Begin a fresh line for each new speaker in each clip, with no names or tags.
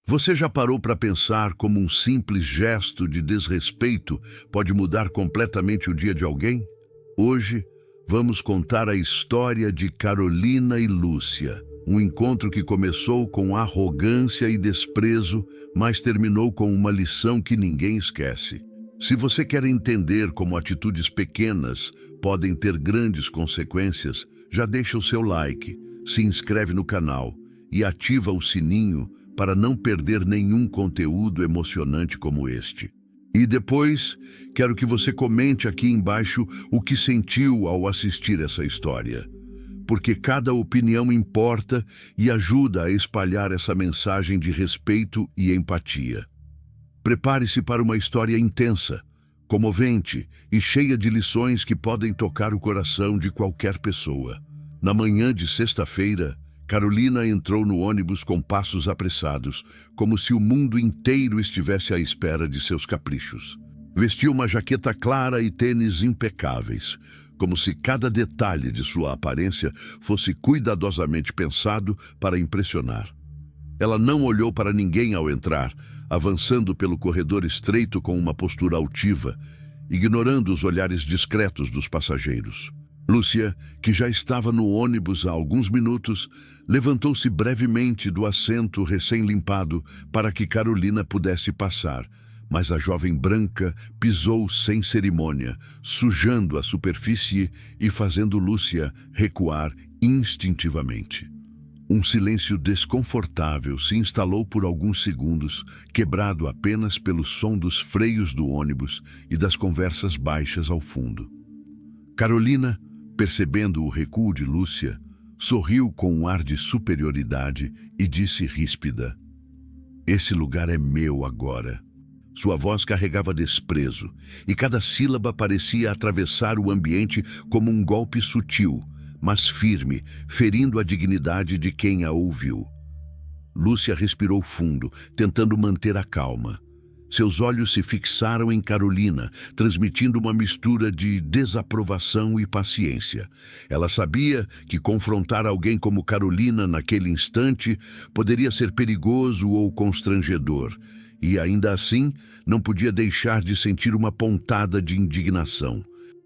Você já parou para pensar como um simples gesto de desrespeito pode mudar completamente o dia de alguém? Hoje, vamos contar a história de Carolina e Lúcia. Um encontro que começou com arrogância e desprezo, mas terminou com uma lição que ninguém esquece. Se você quer entender como atitudes pequenas podem ter grandes consequências, já deixa o seu like, se inscreve no canal e ativa o sininho para não perder nenhum conteúdo emocionante como este. E depois, quero que você comente aqui embaixo o que sentiu ao assistir essa história, porque cada opinião importa e ajuda a espalhar essa mensagem de respeito e empatia. Prepare-se para uma história intensa, comovente e cheia de lições que podem tocar o coração de qualquer pessoa. Na manhã de sexta-feira, Carolina entrou no ônibus com passos apressados, como se o mundo inteiro estivesse à espera de seus caprichos. Vestiu uma jaqueta clara e tênis impecáveis, como se cada detalhe de sua aparência fosse cuidadosamente pensado para impressionar. Ela não olhou para ninguém ao entrar, avançando pelo corredor estreito com uma postura altiva, ignorando os olhares discretos dos passageiros. Lúcia, que já estava no ônibus há alguns minutos, levantou-se brevemente do assento recém-limpado para que Carolina pudesse passar, mas a jovem branca pisou sem cerimônia, sujando a superfície e fazendo Lúcia recuar instintivamente. Um silêncio desconfortável se instalou por alguns segundos, quebrado apenas pelo som dos freios do ônibus e das conversas baixas ao fundo. Carolina, percebendo o recuo de Lúcia, sorriu com um ar de superioridade e disse ríspida: "Esse lugar é meu agora." Sua voz carregava desprezo, e cada sílaba parecia atravessar o ambiente como um golpe sutil, mas firme, ferindo a dignidade de quem a ouviu. Lúcia respirou fundo, tentando manter a calma. Seus olhos se fixaram em Carolina, transmitindo uma mistura de desaprovação e paciência. Ela sabia que confrontar alguém como Carolina naquele instante poderia ser perigoso ou constrangedor, e ainda assim não podia deixar de sentir uma pontada de indignação.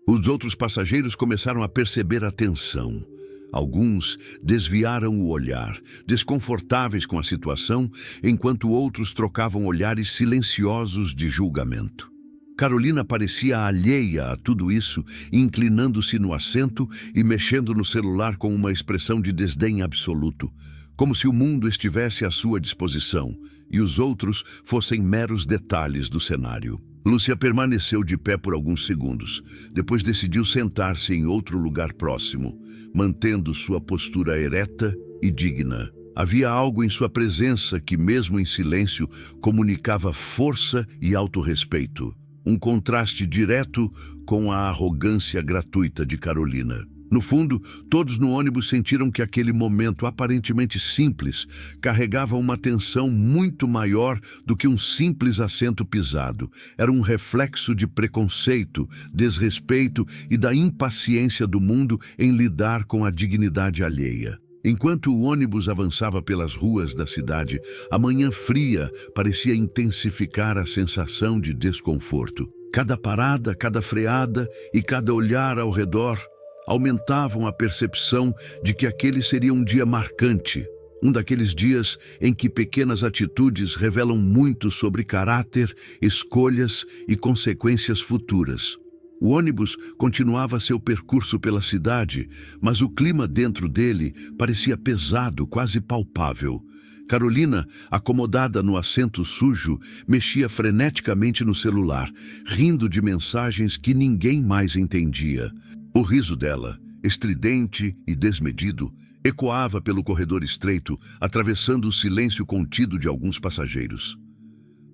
Os outros passageiros começaram a perceber a tensão. Alguns desviaram o olhar, desconfortáveis com a situação, enquanto outros trocavam olhares silenciosos de julgamento. Carolina parecia alheia a tudo isso, inclinando-se no assento e mexendo no celular com uma expressão de desdém absoluto, como se o mundo estivesse à sua disposição e os outros fossem meros detalhes do cenário. Lúcia permaneceu de pé por alguns segundos. Depois decidiu sentar-se em outro lugar próximo, mantendo sua postura ereta e digna. Havia algo em sua presença que, mesmo em silêncio, comunicava força e autorrespeito. Um contraste direto com a arrogância gratuita de Carolina. No fundo, todos no ônibus sentiram que aquele momento aparentemente simples carregava uma tensão muito maior do que um simples assento pisado. Era um reflexo de preconceito, desrespeito e da impaciência do mundo em lidar com a dignidade alheia. Enquanto o ônibus avançava pelas ruas da cidade, a manhã fria parecia intensificar a sensação de desconforto. Cada parada, cada freada e cada olhar ao redor aumentavam a percepção de que aquele seria um dia marcante, um daqueles dias em que pequenas atitudes revelam muito sobre caráter, escolhas e consequências futuras. O ônibus continuava seu percurso pela cidade, mas o clima dentro dele parecia pesado, quase palpável. Carolina, acomodada no assento sujo, mexia freneticamente no celular, rindo de mensagens que ninguém mais entendia. O riso dela, estridente e desmedido, ecoava pelo corredor estreito, atravessando o silêncio contido de alguns passageiros.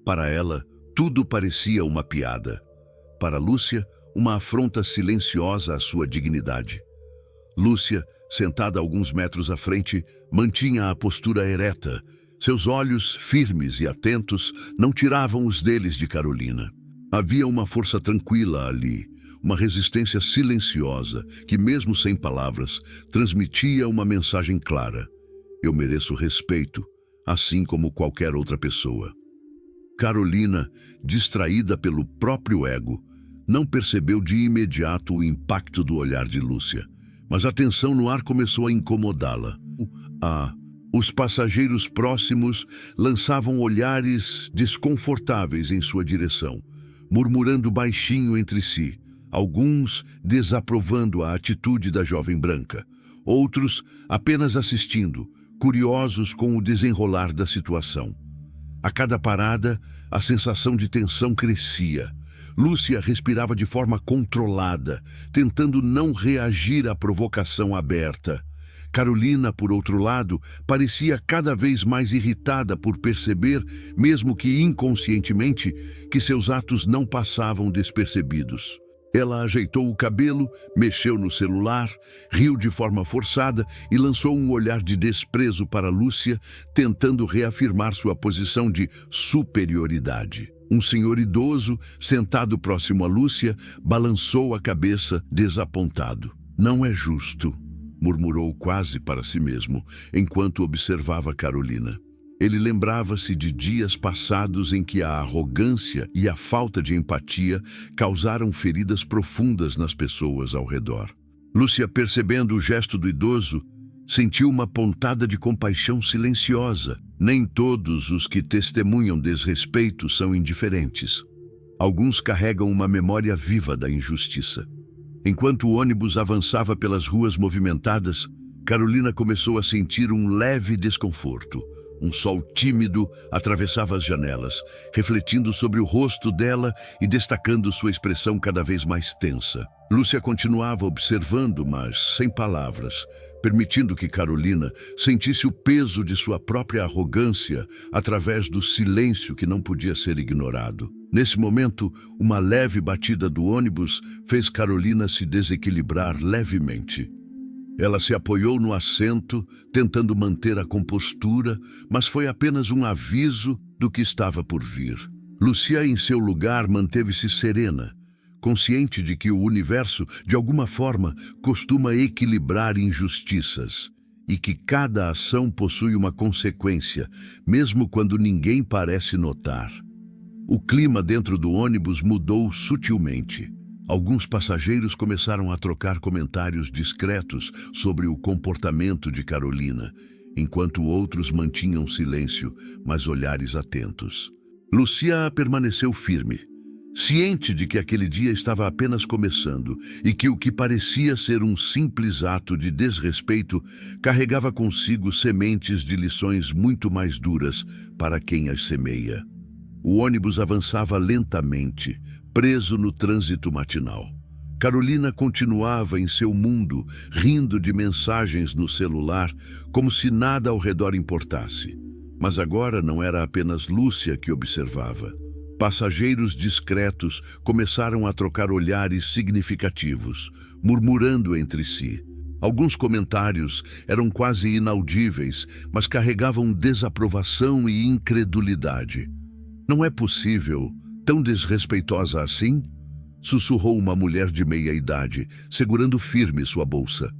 Para ela, tudo parecia uma piada. Para Lúcia, uma afronta silenciosa à sua dignidade. Lúcia, sentada alguns metros à frente, mantinha a postura ereta. Seus olhos, firmes e atentos, não tiravam os deles de Carolina. Havia uma força tranquila ali, uma resistência silenciosa que, mesmo sem palavras, transmitia uma mensagem clara. Eu mereço respeito, assim como qualquer outra pessoa. Carolina, distraída pelo próprio ego, não percebeu de imediato o impacto do olhar de Lúcia, mas a tensão no ar começou a incomodá-la. Os passageiros próximos lançavam olhares desconfortáveis em sua direção, murmurando baixinho entre si, alguns desaprovando a atitude da jovem branca, outros apenas assistindo, curiosos com o desenrolar da situação. A cada parada, a sensação de tensão crescia. Lúcia respirava de forma controlada, tentando não reagir à provocação aberta. Carolina, por outro lado, parecia cada vez mais irritada por perceber, mesmo que inconscientemente, que seus atos não passavam despercebidos. Ela ajeitou o cabelo, mexeu no celular, riu de forma forçada e lançou um olhar de desprezo para Lúcia, tentando reafirmar sua posição de superioridade. Um senhor idoso, sentado próximo a Lúcia, balançou a cabeça desapontado. "Não é justo", murmurou quase para si mesmo, enquanto observava Carolina. Ele lembrava-se de dias passados em que a arrogância e a falta de empatia causaram feridas profundas nas pessoas ao redor. Lúcia, percebendo o gesto do idoso, sentiu uma pontada de compaixão silenciosa. Nem todos os que testemunham desrespeito são indiferentes. Alguns carregam uma memória viva da injustiça. Enquanto o ônibus avançava pelas ruas movimentadas, Carolina começou a sentir um leve desconforto. Um sol tímido atravessava as janelas, refletindo sobre o rosto dela e destacando sua expressão cada vez mais tensa. Lúcia continuava observando, mas sem palavras, permitindo que Carolina sentisse o peso de sua própria arrogância através do silêncio que não podia ser ignorado. Nesse momento, uma leve batida do ônibus fez Carolina se desequilibrar levemente. Ela se apoiou no assento, tentando manter a compostura, mas foi apenas um aviso do que estava por vir. Lúcia, em seu lugar, manteve-se serena, consciente de que o universo, de alguma forma, costuma equilibrar injustiças e que cada ação possui uma consequência, mesmo quando ninguém parece notar. O clima dentro do ônibus mudou sutilmente. Alguns passageiros começaram a trocar comentários discretos sobre o comportamento de Carolina, enquanto outros mantinham silêncio, mas olhares atentos. Lúcia permaneceu firme, ciente de que aquele dia estava apenas começando e que o que parecia ser um simples ato de desrespeito carregava consigo sementes de lições muito mais duras para quem as semeia. O ônibus avançava lentamente, preso no trânsito matinal. Carolina continuava em seu mundo, rindo de mensagens no celular, como se nada ao redor importasse. Mas agora não era apenas Lúcia que observava. Passageiros discretos começaram a trocar olhares significativos, murmurando entre si. Alguns comentários eram quase inaudíveis, mas carregavam desaprovação e incredulidade. "Não é possível, tão desrespeitosa assim?" sussurrou uma mulher de meia idade, segurando firme sua bolsa.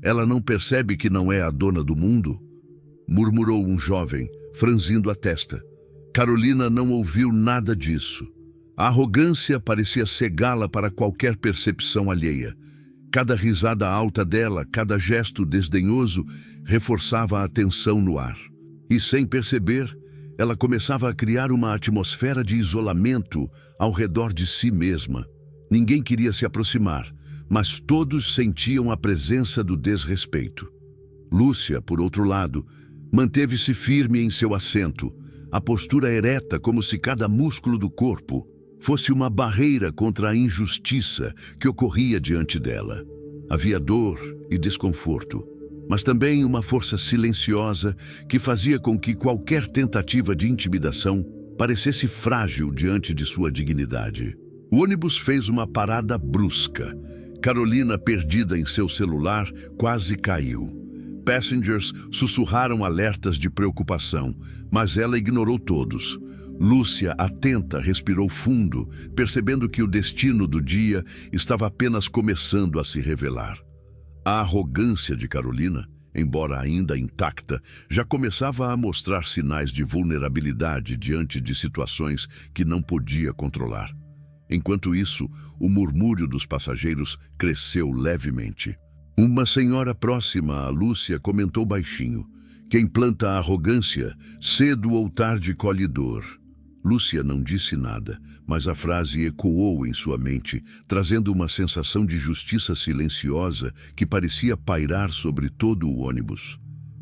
"Ela não percebe que não é a dona do mundo?" murmurou um jovem, franzindo a testa. Carolina não ouviu nada disso. A arrogância parecia cegá-la para qualquer percepção alheia. Cada risada alta dela, cada gesto desdenhoso, reforçava a tensão no ar. E sem perceber, ela começava a criar uma atmosfera de isolamento ao redor de si mesma. Ninguém queria se aproximar, mas todos sentiam a presença do desrespeito. Lúcia, por outro lado, manteve-se firme em seu assento, a postura ereta como se cada músculo do corpo fosse uma barreira contra a injustiça que ocorria diante dela. Havia dor e desconforto, mas também uma força silenciosa que fazia com que qualquer tentativa de intimidação parecesse frágil diante de sua dignidade. O ônibus fez uma parada brusca. Carolina, perdida em seu celular, quase caiu. Passengers sussurraram alertas de preocupação, mas ela ignorou todos. Lúcia, atenta, respirou fundo, percebendo que o destino do dia estava apenas começando a se revelar. A arrogância de Carolina, embora ainda intacta, já começava a mostrar sinais de vulnerabilidade diante de situações que não podia controlar. Enquanto isso, o murmúrio dos passageiros cresceu levemente. Uma senhora próxima a Lúcia comentou baixinho: "Quem planta a arrogância, cedo ou tarde colhe dor." Lúcia não disse nada, mas a frase ecoou em sua mente, trazendo uma sensação de justiça silenciosa que parecia pairar sobre todo o ônibus.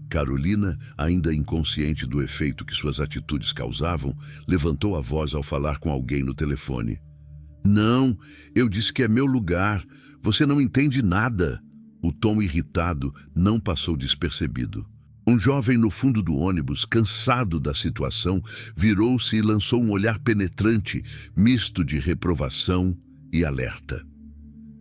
Carolina, ainda inconsciente do efeito que suas atitudes causavam, levantou a voz ao falar com alguém no telefone. "Não, eu disse que é meu lugar. Você não entende nada." O tom irritado não passou despercebido. Um jovem no fundo do ônibus, cansado da situação, virou-se e lançou um olhar penetrante, misto de reprovação e alerta.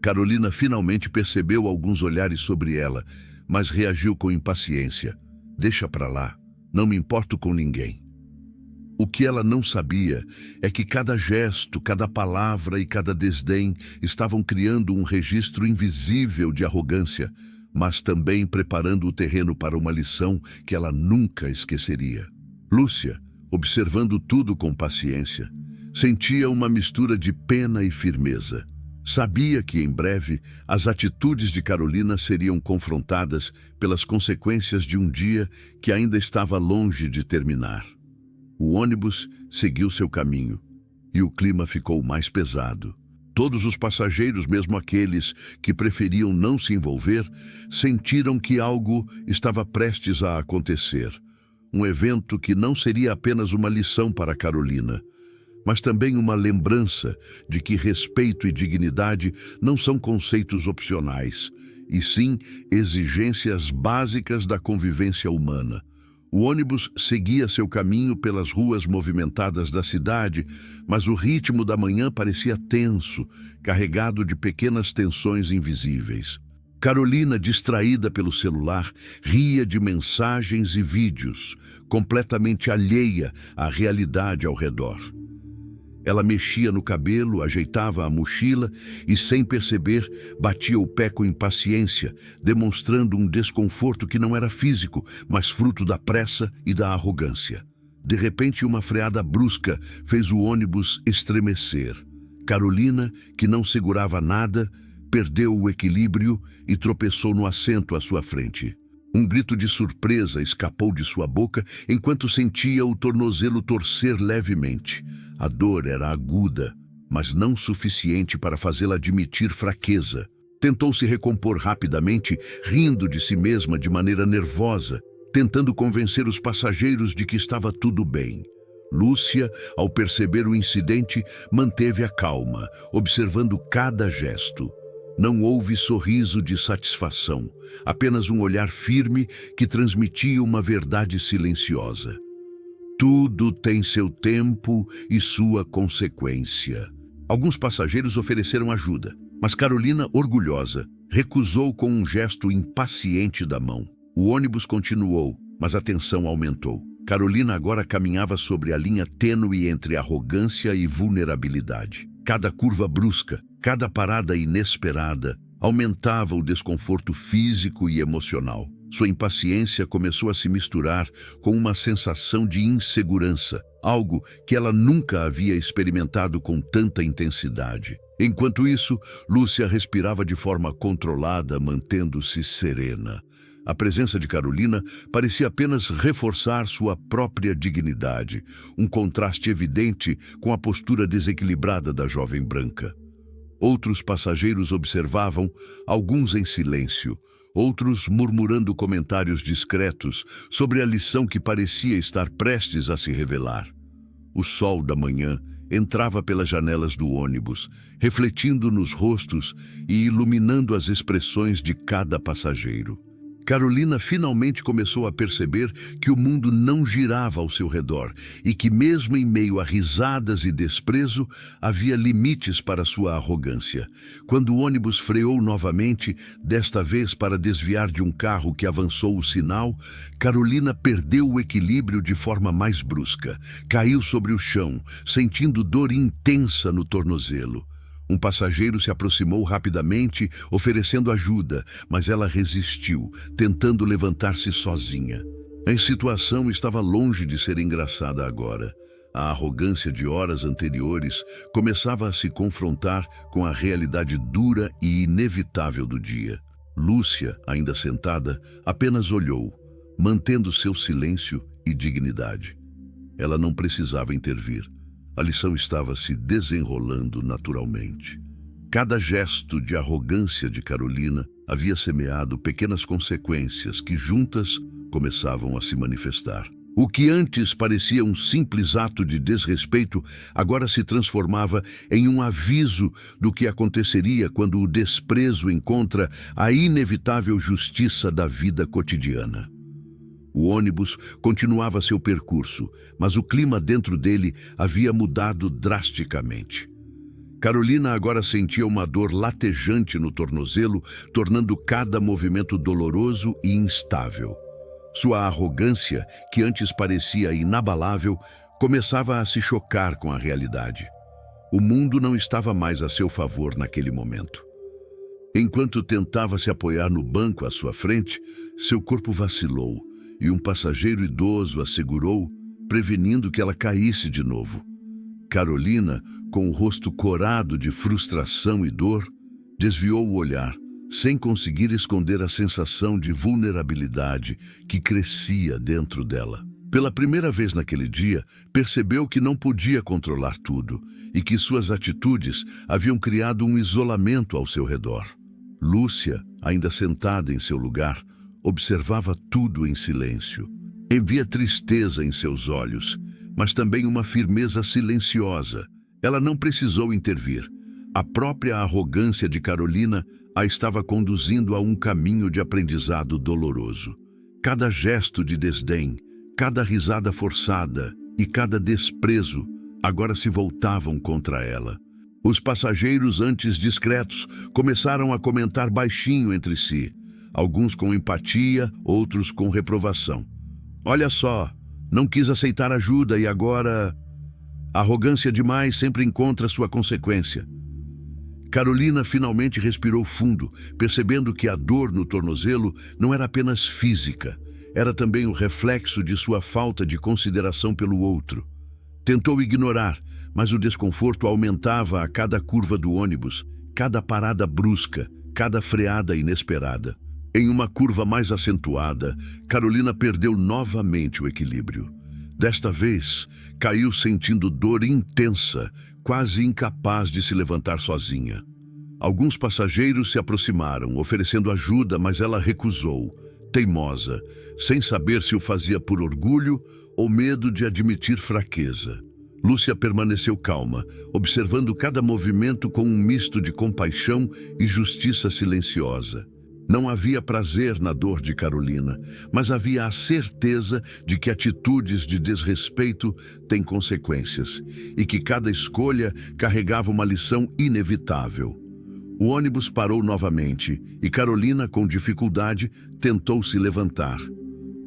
Carolina finalmente percebeu alguns olhares sobre ela, mas reagiu com impaciência. "Deixa pra lá, não me importo com ninguém." O que ela não sabia é que cada gesto, cada palavra e cada desdém estavam criando um registro invisível de arrogância, mas também preparando o terreno para uma lição que ela nunca esqueceria. Lúcia, observando tudo com paciência, sentia uma mistura de pena e firmeza. Sabia que, em breve, as atitudes de Carolina seriam confrontadas pelas consequências de um dia que ainda estava longe de terminar. O ônibus seguiu seu caminho e o clima ficou mais pesado. Todos os passageiros, mesmo aqueles que preferiam não se envolver, sentiram que algo estava prestes a acontecer. Um evento que não seria apenas uma lição para Carolina, mas também uma lembrança de que respeito e dignidade não são conceitos opcionais, e sim exigências básicas da convivência humana. O ônibus seguia seu caminho pelas ruas movimentadas da cidade, mas o ritmo da manhã parecia tenso, carregado de pequenas tensões invisíveis. Carolina, distraída pelo celular, ria de mensagens e vídeos, completamente alheia à realidade ao redor. Ela mexia no cabelo, ajeitava a mochila e, sem perceber, batia o pé com impaciência, demonstrando um desconforto que não era físico, mas fruto da pressa e da arrogância. De repente, uma freada brusca fez o ônibus estremecer. Carolina, que não segurava nada, perdeu o equilíbrio e tropeçou no assento à sua frente. Um grito de surpresa escapou de sua boca enquanto sentia o tornozelo torcer levemente. A dor era aguda, mas não suficiente para fazê-la admitir fraqueza. Tentou se recompor rapidamente, rindo de si mesma de maneira nervosa, tentando convencer os passageiros de que estava tudo bem. Lúcia, ao perceber o incidente, manteve a calma, observando cada gesto. Não houve sorriso de satisfação, apenas um olhar firme que transmitia uma verdade silenciosa. Tudo tem seu tempo e sua consequência. Alguns passageiros ofereceram ajuda, mas Carolina, orgulhosa, recusou com um gesto impaciente da mão. O ônibus continuou, mas a tensão aumentou. Carolina agora caminhava sobre a linha tênue entre arrogância e vulnerabilidade. Cada curva brusca, cada parada inesperada, aumentava o desconforto físico e emocional. Sua impaciência começou a se misturar com uma sensação de insegurança, algo que ela nunca havia experimentado com tanta intensidade. Enquanto isso, Lúcia respirava de forma controlada, mantendo-se serena. A presença de Carolina parecia apenas reforçar sua própria dignidade, um contraste evidente com a postura desequilibrada da jovem branca. Outros passageiros observavam, alguns em silêncio, outros murmurando comentários discretos sobre a lição que parecia estar prestes a se revelar. O sol da manhã entrava pelas janelas do ônibus, refletindo nos rostos e iluminando as expressões de cada passageiro. Carolina finalmente começou a perceber que o mundo não girava ao seu redor e que, mesmo em meio a risadas e desprezo, havia limites para sua arrogância. Quando o ônibus freou novamente, desta vez para desviar de um carro que avançou o sinal, Carolina perdeu o equilíbrio de forma mais brusca. Caiu sobre o chão, sentindo dor intensa no tornozelo. Um passageiro se aproximou rapidamente, oferecendo ajuda, mas ela resistiu, tentando levantar-se sozinha. A situação estava longe de ser engraçada agora. A arrogância de horas anteriores começava a se confrontar com a realidade dura e inevitável do dia. Lúcia, ainda sentada, apenas olhou, mantendo seu silêncio e dignidade. Ela não precisava intervir. A lição estava se desenrolando naturalmente. Cada gesto de arrogância de Carolina havia semeado pequenas consequências que juntas começavam a se manifestar. O que antes parecia um simples ato de desrespeito, agora se transformava em um aviso do que aconteceria quando o desprezo encontra a inevitável justiça da vida cotidiana. O ônibus continuava seu percurso, mas o clima dentro dele havia mudado drasticamente. Carolina agora sentia uma dor latejante no tornozelo, tornando cada movimento doloroso e instável. Sua arrogância, que antes parecia inabalável, começava a se chocar com a realidade. O mundo não estava mais a seu favor naquele momento. Enquanto tentava se apoiar no banco à sua frente, seu corpo vacilou e um passageiro idoso a segurou, prevenindo que ela caísse de novo. Carolina, com o rosto corado de frustração e dor, desviou o olhar, sem conseguir esconder a sensação de vulnerabilidade que crescia dentro dela. Pela primeira vez naquele dia, percebeu que não podia controlar tudo e que suas atitudes haviam criado um isolamento ao seu redor. Lúcia, ainda sentada em seu lugar, observava tudo em silêncio. Havia tristeza em seus olhos, mas também uma firmeza silenciosa. Ela não precisou intervir. A própria arrogância de Carolina a estava conduzindo a um caminho de aprendizado doloroso. Cada gesto de desdém, cada risada forçada e cada desprezo agora se voltavam contra ela. Os passageiros, antes discretos, começaram a comentar baixinho entre si, alguns com empatia, outros com reprovação. Olha só, não quis aceitar ajuda e agora... Arrogância demais sempre encontra sua consequência. Carolina finalmente respirou fundo, percebendo que a dor no tornozelo não era apenas física, era também o reflexo de sua falta de consideração pelo outro. Tentou ignorar, mas o desconforto aumentava a cada curva do ônibus, cada parada brusca, cada freada inesperada. Em uma curva mais acentuada, Carolina perdeu novamente o equilíbrio. Desta vez, caiu sentindo dor intensa, quase incapaz de se levantar sozinha. Alguns passageiros se aproximaram, oferecendo ajuda, mas ela recusou, teimosa, sem saber se o fazia por orgulho ou medo de admitir fraqueza. Lúcia permaneceu calma, observando cada movimento com um misto de compaixão e justiça silenciosa. Não havia prazer na dor de Carolina, mas havia a certeza de que atitudes de desrespeito têm consequências e que cada escolha carregava uma lição inevitável. O ônibus parou novamente e Carolina, com dificuldade, tentou se levantar.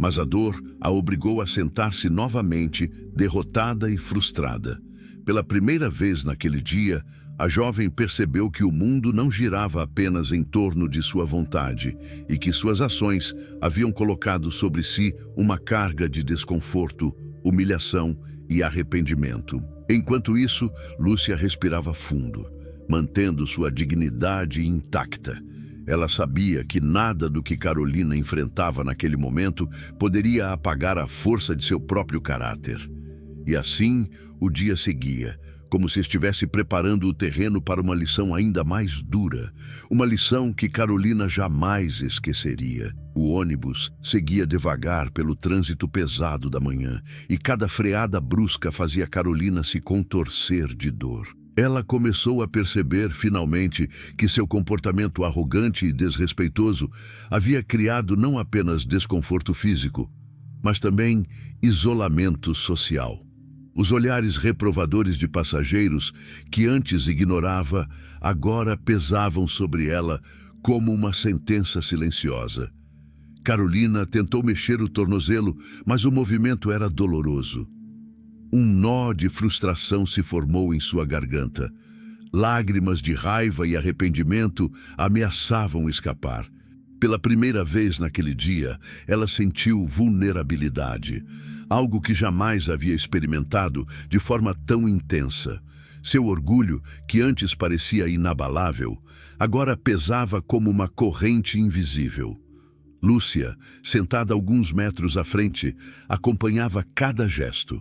Mas a dor a obrigou a sentar-se novamente, derrotada e frustrada. Pela primeira vez naquele dia, a jovem percebeu que o mundo não girava apenas em torno de sua vontade e que suas ações haviam colocado sobre si uma carga de desconforto, humilhação e arrependimento. Enquanto isso, Lúcia respirava fundo, mantendo sua dignidade intacta. Ela sabia que nada do que Carolina enfrentava naquele momento poderia apagar a força de seu próprio caráter. E assim, o dia seguia, como se estivesse preparando o terreno para uma lição ainda mais dura, uma lição que Carolina jamais esqueceria. O ônibus seguia devagar pelo trânsito pesado da manhã, e cada freada brusca fazia Carolina se contorcer de dor. Ela começou a perceber, finalmente, que seu comportamento arrogante e desrespeitoso havia criado não apenas desconforto físico, mas também isolamento social. Os olhares reprovadores de passageiros, que antes ignorava, agora pesavam sobre ela como uma sentença silenciosa. Carolina tentou mexer o tornozelo, mas o movimento era doloroso. Um nó de frustração se formou em sua garganta. Lágrimas de raiva e arrependimento ameaçavam escapar. Pela primeira vez naquele dia, ela sentiu vulnerabilidade, algo que jamais havia experimentado de forma tão intensa. Seu orgulho, que antes parecia inabalável, agora pesava como uma corrente invisível. Lúcia, sentada alguns metros à frente, acompanhava cada gesto.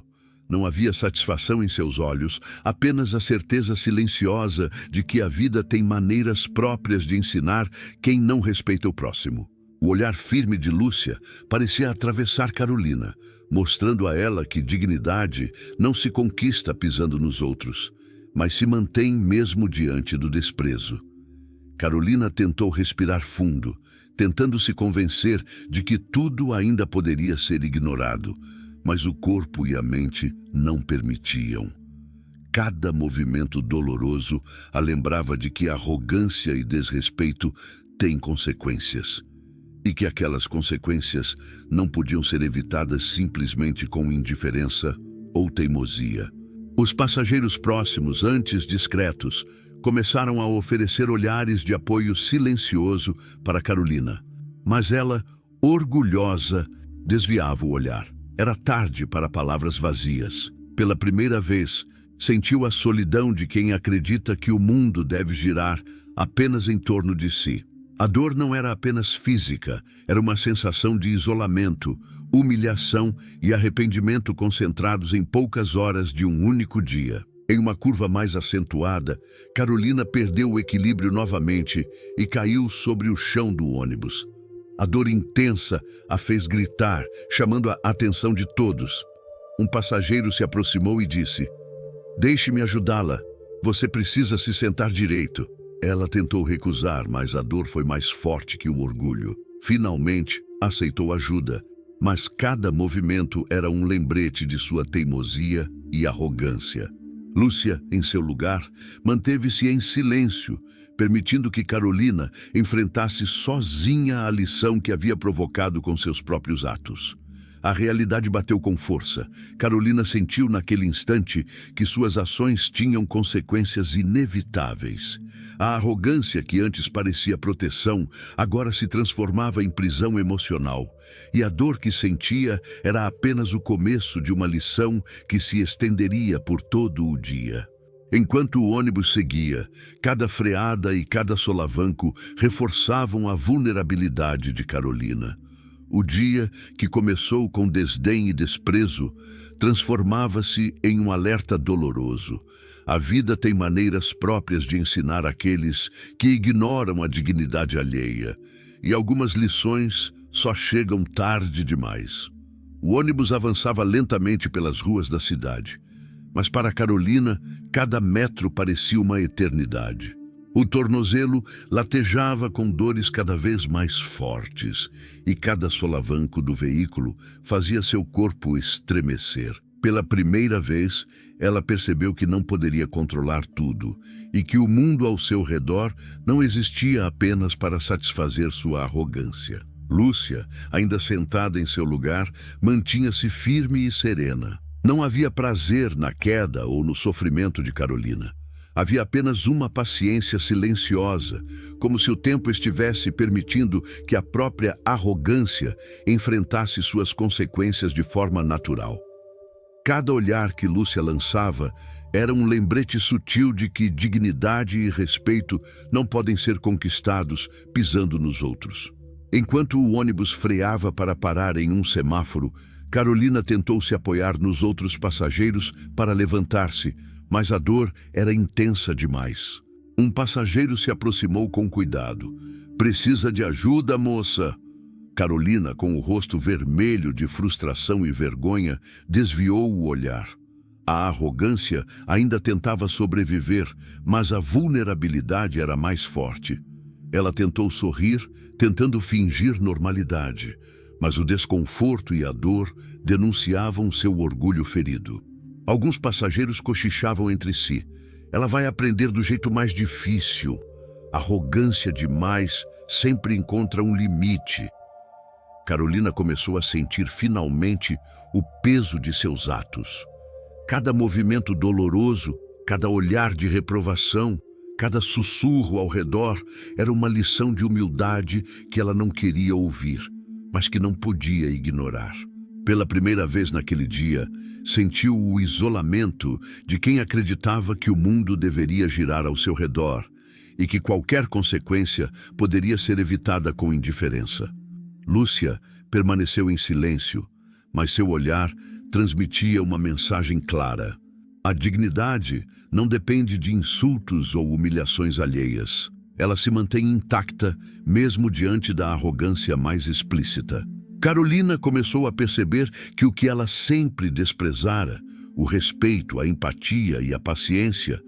Não havia satisfação em seus olhos, apenas a certeza silenciosa de que a vida tem maneiras próprias de ensinar quem não respeita o próximo. O olhar firme de Lúcia parecia atravessar Carolina, mostrando a ela que dignidade não se conquista pisando nos outros, mas se mantém mesmo diante do desprezo. Carolina tentou respirar fundo, tentando se convencer de que tudo ainda poderia ser ignorado, mas o corpo e a mente não permitiam. Cada movimento doloroso a lembrava de que arrogância e desrespeito têm consequências, e que aquelas consequências não podiam ser evitadas simplesmente com indiferença ou teimosia. Os passageiros próximos, antes discretos, começaram a oferecer olhares de apoio silencioso para Carolina, mas ela, orgulhosa, desviava o olhar. Era tarde para palavras vazias. Pela primeira vez, sentiu a solidão de quem acredita que o mundo deve girar apenas em torno de si. A dor não era apenas física, era uma sensação de isolamento, humilhação e arrependimento concentrados em poucas horas de um único dia. Em uma curva mais acentuada, Carolina perdeu o equilíbrio novamente e caiu sobre o chão do ônibus. A dor intensa a fez gritar, chamando a atenção de todos. Um passageiro se aproximou e disse: "Deixe-me ajudá-la. Você precisa se sentar direito." Ela tentou recusar, mas a dor foi mais forte que o orgulho. Finalmente, aceitou ajuda, mas cada movimento era um lembrete de sua teimosia e arrogância. Lúcia, em seu lugar, manteve-se em silêncio, permitindo que Carolina enfrentasse sozinha a lição que havia provocado com seus próprios atos. A realidade bateu com força. Carolina sentiu naquele instante que suas ações tinham consequências inevitáveis. A arrogância que antes parecia proteção, agora se transformava em prisão emocional. E a dor que sentia era apenas o começo de uma lição que se estenderia por todo o dia. Enquanto o ônibus seguia, cada freada e cada solavanco reforçavam a vulnerabilidade de Carolina. O dia, que começou com desdém e desprezo, transformava-se em um alerta doloroso. A vida tem maneiras próprias de ensinar aqueles que ignoram a dignidade alheia, e algumas lições só chegam tarde demais. O ônibus avançava lentamente pelas ruas da cidade, mas para Carolina, cada metro parecia uma eternidade. O tornozelo latejava com dores cada vez mais fortes, e cada solavanco do veículo fazia seu corpo estremecer. Pela primeira vez, ela percebeu que não poderia controlar tudo, e que o mundo ao seu redor não existia apenas para satisfazer sua arrogância. Lúcia, ainda sentada em seu lugar, mantinha-se firme e serena. Não havia prazer na queda ou no sofrimento de Carolina. Havia apenas uma paciência silenciosa, como se o tempo estivesse permitindo que a própria arrogância enfrentasse suas consequências de forma natural. Cada olhar que Lúcia lançava era um lembrete sutil de que dignidade e respeito não podem ser conquistados pisando nos outros. Enquanto o ônibus freava para parar em um semáforo, Carolina tentou se apoiar nos outros passageiros para levantar-se, mas a dor era intensa demais. Um passageiro se aproximou com cuidado. "Precisa de ajuda, moça?" Carolina, com o rosto vermelho de frustração e vergonha, desviou o olhar. A arrogância ainda tentava sobreviver, mas a vulnerabilidade era mais forte. Ela tentou sorrir, tentando fingir normalidade, mas o desconforto e a dor denunciavam seu orgulho ferido. Alguns passageiros cochichavam entre si. "Ela vai aprender do jeito mais difícil. Arrogância demais sempre encontra um limite." Carolina começou a sentir finalmente o peso de seus atos. Cada movimento doloroso Cada olhar de reprovação, cada sussurro ao redor era uma lição de humildade que ela não queria ouvir, mas que não podia ignorar. Pela primeira vez naquele dia, sentiu o isolamento de quem acreditava que o mundo deveria girar ao seu redor e que qualquer consequência poderia ser evitada com indiferença. Lúcia permaneceu em silêncio, mas seu olhar transmitia uma mensagem clara. A dignidade não depende de insultos ou humilhações alheias. Ela se mantém intacta, mesmo diante da arrogância mais explícita. Carolina começou a perceber que o que ela sempre desprezara, o respeito, a empatia e a paciência,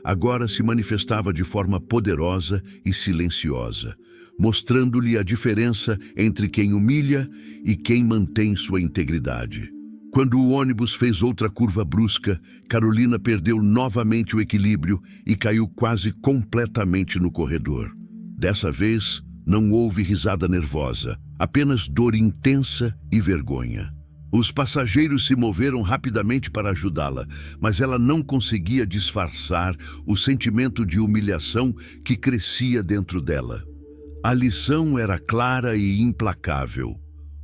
agora se manifestava de forma poderosa e silenciosa, mostrando-lhe a diferença entre quem humilha e quem mantém sua integridade. Quando o ônibus fez outra curva brusca, Carolina perdeu novamente o equilíbrio e caiu quase completamente no corredor. Dessa vez, não houve risada nervosa, apenas dor intensa e vergonha. Os passageiros se moveram rapidamente para ajudá-la, mas ela não conseguia disfarçar o sentimento de humilhação que crescia dentro dela. A lição era clara e implacável.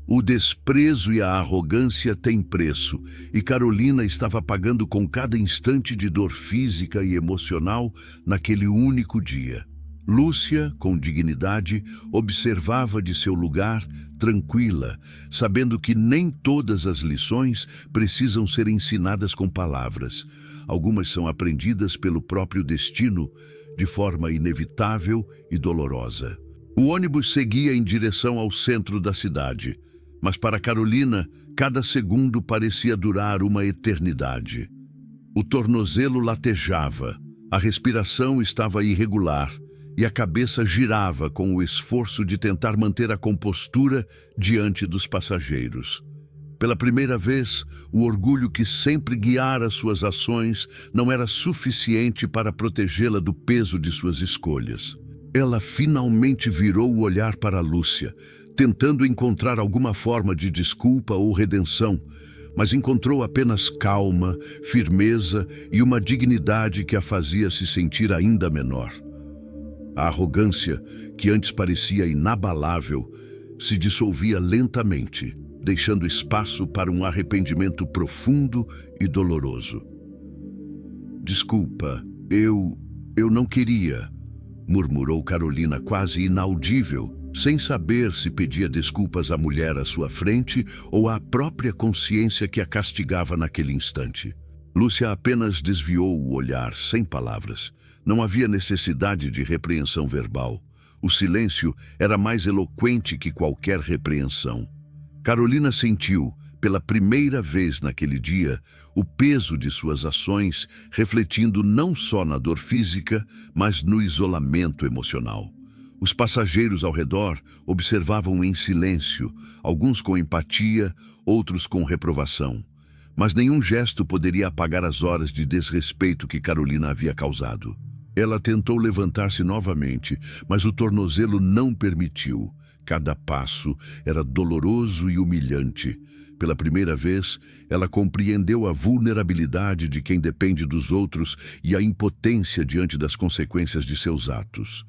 O desprezo e a arrogância têm preço, e Carolina estava pagando com cada instante de dor física e emocional naquele único dia. Lúcia, com dignidade, observava de seu lugar, tranquila, sabendo que nem todas as lições precisam ser ensinadas com palavras. Algumas são aprendidas pelo próprio destino, de forma inevitável e dolorosa. O ônibus seguia em direção ao centro da cidade, mas para Carolina, cada segundo parecia durar uma eternidade. O tornozelo latejava, a respiração estava irregular, e a cabeça girava com o esforço de tentar manter a compostura diante dos passageiros. Pela primeira vez, o orgulho que sempre guiara suas ações não era suficiente para protegê-la do peso de suas escolhas. Ela finalmente virou o olhar para Lúcia, tentando encontrar alguma forma de desculpa ou redenção, mas encontrou apenas calma, firmeza e uma dignidade que a fazia se sentir ainda menor. A arrogância, que antes parecia inabalável, se dissolvia lentamente, deixando espaço para um arrependimento profundo e doloroso. "Desculpa, eu não queria", murmurou Carolina quase inaudível, sem saber se pedia desculpas à mulher à sua frente ou à própria consciência que a castigava naquele instante. Lúcia apenas desviou o olhar, sem palavras. Não havia necessidade de repreensão verbal. O silêncio era mais eloquente que qualquer repreensão. Carolina sentiu, pela primeira vez naquele dia, o peso de suas ações, refletindo não só na dor física, mas no isolamento emocional. Os passageiros ao redor observavam em silêncio, alguns com empatia, outros com reprovação. Mas nenhum gesto poderia apagar as horas de desrespeito que Carolina havia causado. Ela tentou levantar-se novamente, mas o tornozelo não permitiu. Cada passo era doloroso e humilhante. Pela primeira vez, ela compreendeu a vulnerabilidade de quem depende dos outros e a impotência diante das consequências de seus atos.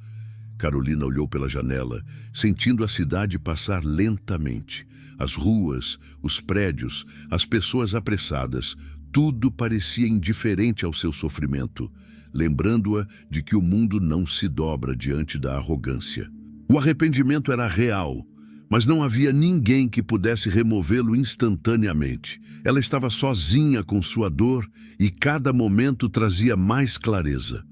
Carolina olhou pela janela, sentindo a cidade passar lentamente. As ruas, os prédios, as pessoas apressadas, tudo parecia indiferente ao seu sofrimento, lembrando-a de que o mundo não se dobra diante da arrogância. O arrependimento era real, mas não havia ninguém que pudesse removê-lo instantaneamente. Ela estava sozinha com sua dor e cada momento trazia mais clareza.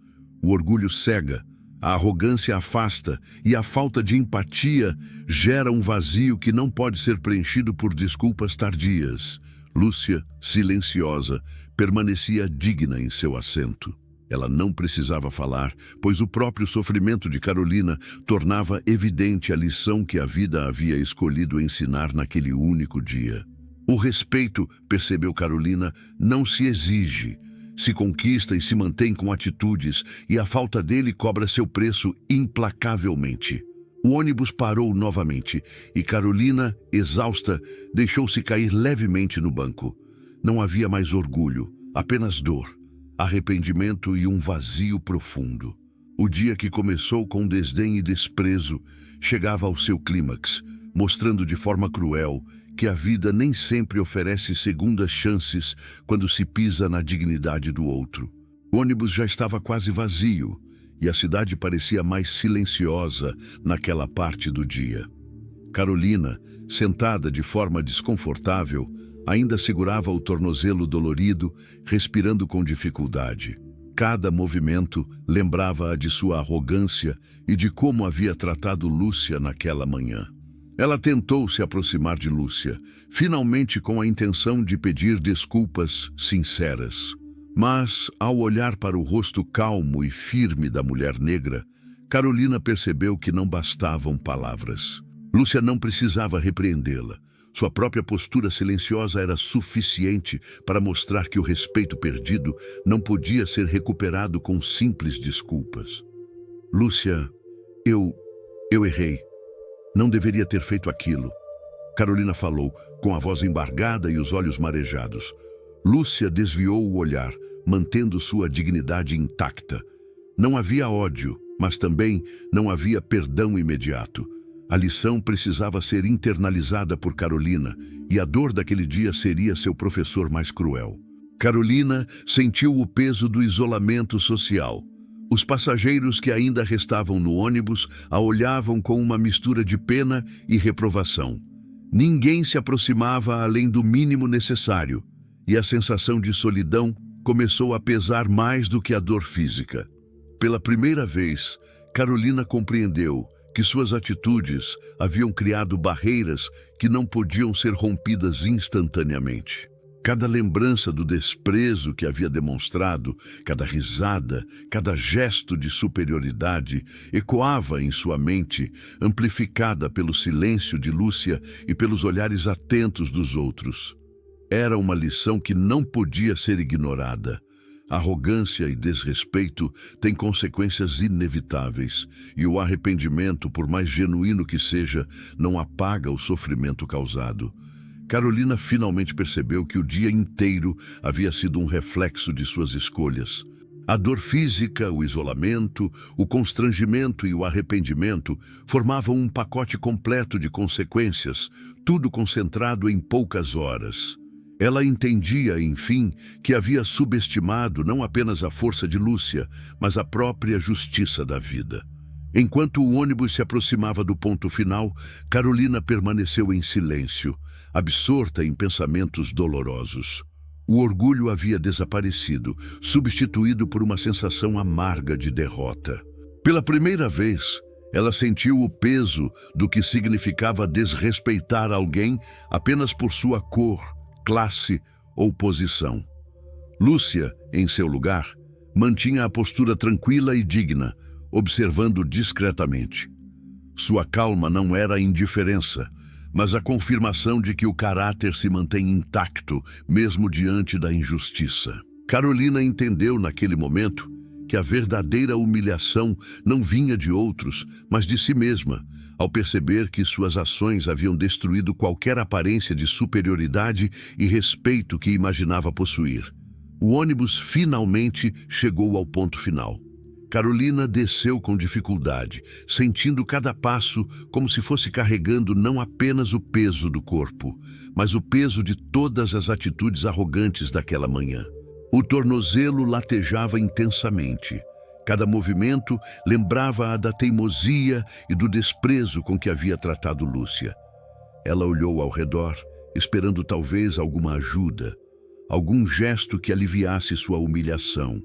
O orgulho cega, a arrogância afasta e a falta de empatia gera um vazio que não pode ser preenchido por desculpas tardias. Lúcia, silenciosa, permanecia digna em seu assento. Ela não precisava falar, pois o próprio sofrimento de Carolina tornava evidente a lição que a vida havia escolhido ensinar naquele único dia. O respeito, percebeu Carolina, não se exige, se conquista e se mantém com atitudes, e a falta dele cobra seu preço implacavelmente. O ônibus parou novamente, e Carolina, exausta, deixou-se cair levemente no banco. Não havia mais orgulho, apenas dor. arrependimento e um vazio profundo. O dia que começou com desdém e desprezo chegava ao seu clímax, mostrando de forma cruel que a vida nem sempre oferece segundas chances quando se pisa na dignidade do outro. O ônibus já estava quase vazio e a cidade parecia mais silenciosa naquela parte do dia. Carolina, sentada de forma desconfortável, ainda segurava o tornozelo dolorido, respirando com dificuldade. Cada movimento lembrava-a de sua arrogância e de como havia tratado Lúcia naquela manhã. Ela tentou se aproximar de Lúcia, finalmente com a intenção de pedir desculpas sinceras. Mas, ao olhar para o rosto calmo e firme da mulher negra, Carolina percebeu que não bastavam palavras. Lúcia não precisava repreendê-la. Sua própria postura silenciosa era suficiente para mostrar que o respeito perdido não podia ser recuperado com simples desculpas. Lúcia, eu errei. Não deveria ter feito aquilo. Carolina falou, com a voz embargada e os olhos marejados. Lúcia desviou o olhar, mantendo sua dignidade intacta. Não havia ódio, mas também não havia perdão imediato. A lição precisava ser internalizada por Carolina, e a dor daquele dia seria seu professor mais cruel. Carolina sentiu o peso do isolamento social. Os passageiros que ainda restavam no ônibus a olhavam com uma mistura de pena e reprovação. Ninguém se aproximava além do mínimo necessário, e a sensação de solidão começou a pesar mais do que a dor física. Pela primeira vez, Carolina compreendeu que suas atitudes haviam criado barreiras que não podiam ser rompidas instantaneamente. Cada lembrança do desprezo que havia demonstrado, cada risada, cada gesto de superioridade, ecoava em sua mente, amplificada pelo silêncio de Lúcia e pelos olhares atentos dos outros. Era uma lição que não podia ser ignorada. Arrogância e desrespeito têm consequências inevitáveis, e o arrependimento, por mais genuíno que seja, não apaga o sofrimento causado. Carolina finalmente percebeu que o dia inteiro havia sido um reflexo de suas escolhas. A dor física, o isolamento, o constrangimento e o arrependimento formavam um pacote completo de consequências, tudo concentrado em poucas horas. Ela entendia, enfim, que havia subestimado não apenas a força de Lúcia, mas a própria justiça da vida. Enquanto o ônibus se aproximava do ponto final, Carolina permaneceu em silêncio, absorta em pensamentos dolorosos. O orgulho havia desaparecido, substituído por uma sensação amarga de derrota. Pela primeira vez, ela sentiu o peso do que significava desrespeitar alguém apenas por sua cor, classe ou posição. Lúcia, em seu lugar, mantinha a postura tranquila e digna, observando discretamente. Sua calma não era indiferença, mas a confirmação de que o caráter se mantém intacto, mesmo diante da injustiça. Carolina entendeu naquele momento que a verdadeira humilhação não vinha de outros, mas de si mesma, ao perceber que suas ações haviam destruído qualquer aparência de superioridade e respeito que imaginava possuir. O ônibus finalmente chegou ao ponto final. Carolina desceu com dificuldade, sentindo cada passo como se fosse carregando não apenas o peso do corpo, mas o peso de todas as atitudes arrogantes daquela manhã. O tornozelo latejava intensamente. Cada movimento lembrava-a da teimosia e do desprezo com que havia tratado Lúcia. Ela olhou ao redor, esperando talvez alguma ajuda, algum gesto que aliviasse sua humilhação.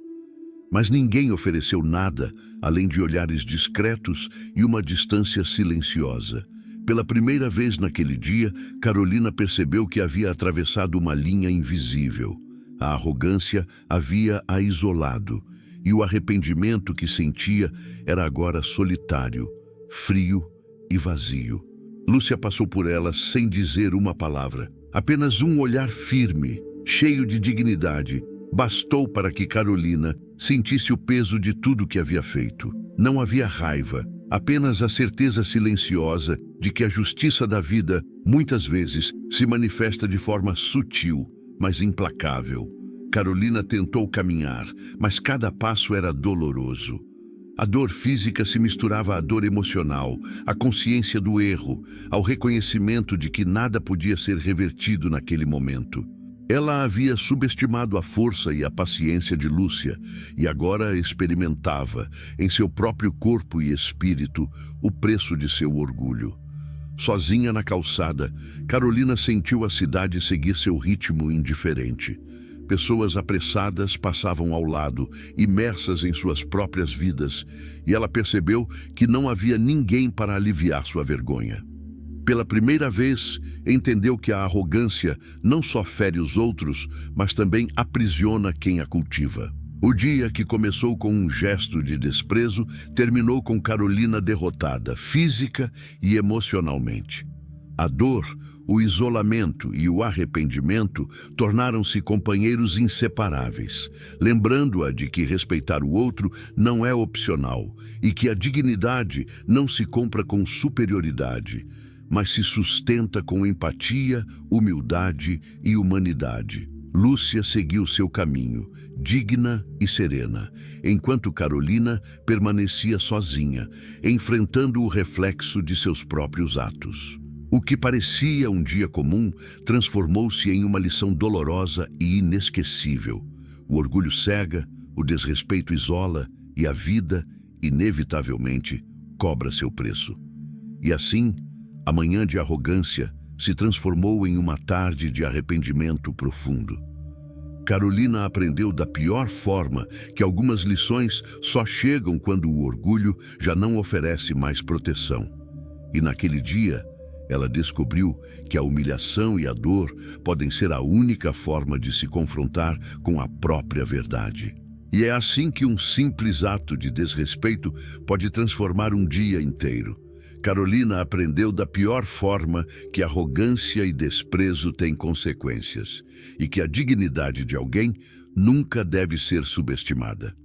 Mas ninguém ofereceu nada, além de olhares discretos e uma distância silenciosa. Pela primeira vez naquele dia, Carolina percebeu que havia atravessado uma linha invisível. A arrogância havia a isolado, e o arrependimento que sentia era agora solitário, frio e vazio. Lúcia passou por ela sem dizer uma palavra. Apenas um olhar firme, cheio de dignidade, bastou para que Carolina sentisse o peso de tudo que havia feito. Não havia raiva, apenas a certeza silenciosa de que a justiça da vida, muitas vezes, se manifesta de forma sutil, mas implacável. Carolina tentou caminhar, mas cada passo era doloroso. A dor física se misturava à dor emocional, à consciência do erro, ao reconhecimento de que nada podia ser revertido naquele momento. Ela havia subestimado a força e a paciência de Lúcia e agora experimentava, em seu próprio corpo e espírito, o preço de seu orgulho. Sozinha na calçada, Carolina sentiu a cidade seguir seu ritmo indiferente. Pessoas apressadas passavam ao lado, imersas em suas próprias vidas, e ela percebeu que não havia ninguém para aliviar sua vergonha. Pela primeira vez, entendeu que a arrogância não só fere os outros, mas também aprisiona quem a cultiva. O dia que começou com um gesto de desprezo, terminou com Carolina derrotada, física e emocionalmente. A dor, o isolamento e o arrependimento tornaram-se companheiros inseparáveis, lembrando-a de que respeitar o outro não é opcional e que a dignidade não se compra com superioridade, mas se sustenta com empatia, humildade e humanidade. Lúcia seguiu seu caminho, digna e serena, enquanto Carolina permanecia sozinha, enfrentando o reflexo de seus próprios atos. O que parecia um dia comum transformou-se em uma lição dolorosa e inesquecível. O orgulho cega, o desrespeito isola e a vida, inevitavelmente, cobra seu preço. E assim, a manhã de arrogância se transformou em uma tarde de arrependimento profundo. Carolina aprendeu da pior forma que algumas lições só chegam quando o orgulho já não oferece mais proteção. E naquele dia, ela descobriu que a humilhação e a dor podem ser a única forma de se confrontar com a própria verdade. E é assim que um simples ato de desrespeito pode transformar um dia inteiro. Carolina aprendeu da pior forma que arrogância e desprezo têm consequências e que a dignidade de alguém nunca deve ser subestimada.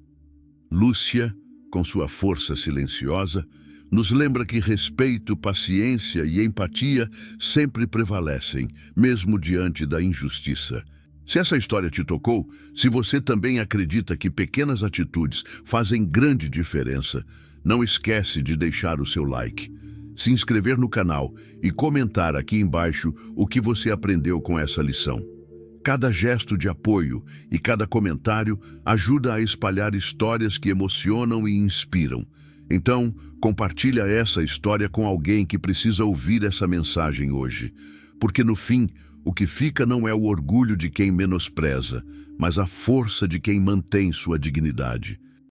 Lúcia, com sua força silenciosa, nos lembra que respeito, paciência e empatia sempre prevalecem, mesmo diante da injustiça. Se essa história te tocou, se você também acredita que pequenas atitudes fazem grande diferença, não esquece de deixar o seu like, se inscrever no canal e comentar aqui embaixo o que você aprendeu com essa lição. Cada gesto de apoio e cada comentário ajuda a espalhar histórias que emocionam e inspiram. Então, compartilha essa história com alguém que precisa ouvir essa mensagem hoje. Porque no fim, o que fica não é o orgulho de quem menospreza, mas a força de quem mantém sua dignidade.